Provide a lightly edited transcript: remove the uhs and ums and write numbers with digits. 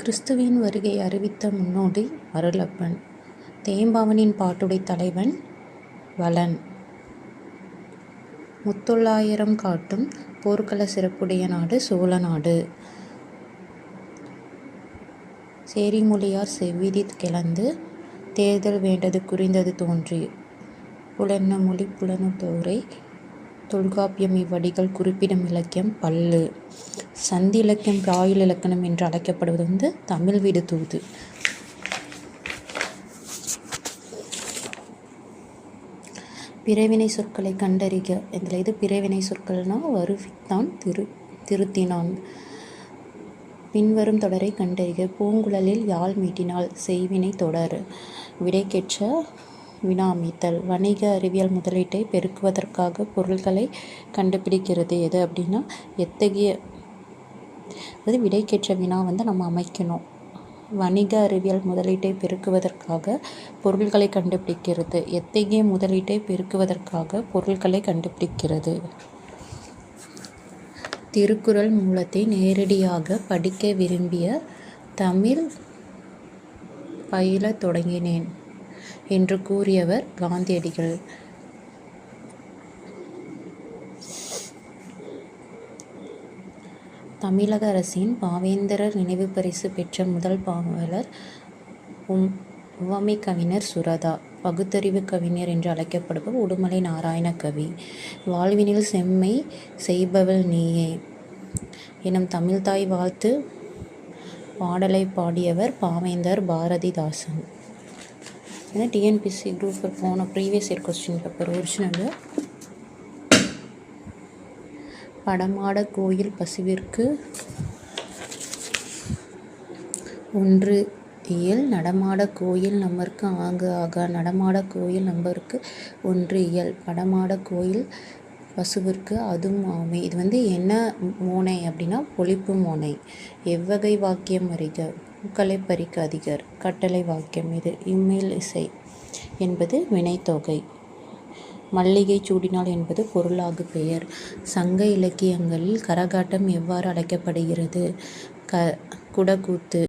கிறிஸ்துவின் வருகை அறிவித்த முன்னோடி அருளப்பன். தேம்பாவனின் பாட்டுடை தலைவன் வளன். முத்தொள்ளாயிரம் காட்டும் போர்க்கள சிறப்புடைய நாடு சோழ நாடு. சேரிமொழியார் செவ்விதி கிளந்து தேர்தல் வேண்டது குறிந்தது தோன்றி புலன்ன மொழி புலனுதோரை தொல்காப்பியம் இவ்வடிகள் குறிப்பிடும் இலக்கியம் பல்லு. சந்தி இலக்கியம் பிராயுள் இலக்கணம் என்று அழைக்கப்படுவது தமிழ் வீடு தூது. பிறவினை சொற்களை கண்டறிக. இதில் இது பிறவினை சொற்கள்னா வருவித்தான் திருத்தினான். பின்வரும் தொடரை கண்டறிக. பூங்குழலில் யாழ் மீட்டினாள். செய்வினை தொடர். விடைக்கேற்ற வினாமித்தல். வணிக அறிவியல் முதலீட்டை பெருக்குவதற்காக பொருட்களை கண்டுபிடிக்கிறது எது அப்படின்னா எத்தகைய விடைக்கேற்ற வினா நம்ம அமைக்கணும். வணிக அறிவியல் முதலீட்டை பெருக்குவதற்காக பொருட்களை கண்டுபிடிக்கிறது. எத்தகைய முதலீட்டை பெருக்குவதற்காக பொருட்களை கண்டுபிடிக்கிறது. திருக்குறள் மூலத்தை நேரடியாக படிக்க விரும்பிய தமிழ் பயில தொடங்கினேன் என்று கூறியவர் காந்தியடிகள். தமிழக அரசின் பாவேந்தரர் நினைவு பரிசு பெற்ற முதல் பாவலர் உவமை கவிஞர் சுரதா. பகுத்தறிவு கவிஞர் என்று அழைக்கப்படுபவர் உடுமலை நாராயண கவி. வாழ்வினில் செம்மை செய்பவள் நீயே எனும் தமிழ்தாய் வாழ்த்து பாடலை பாடியவர் பாவேந்தர் பாரதிதாசன். டிஎன்பிஎஸ்சி குரூப் போன previous year question paper original. படமாட கோயில் பசுவிற்கு 1 இயல். நடமாட கோயில் நம்மருக்கு ஆங்கு ஆகா. நடமாட கோயில் நம்பருக்கு 1 இயல். படமாட கோயில் பசுவிற்கு அதுவும் ஆமை. இது என்ன மோனை அப்படின்னா பொழிப்பு மோனை. எவ்வகை வாக்கியம் அறிக. பூக்களை பறிக்காதீர் கட்டளை வாக்கியம். இது இம்மில் இசை என்பது வினைத்தொகை. மல்லிகை சூடினாள் என்பது பொருளாகு பெயர். சங்க இலக்கியங்களில் கரகாட்டம் எவ்வாறு அழைக்கப்படுகிறது? குடக்கூத்து.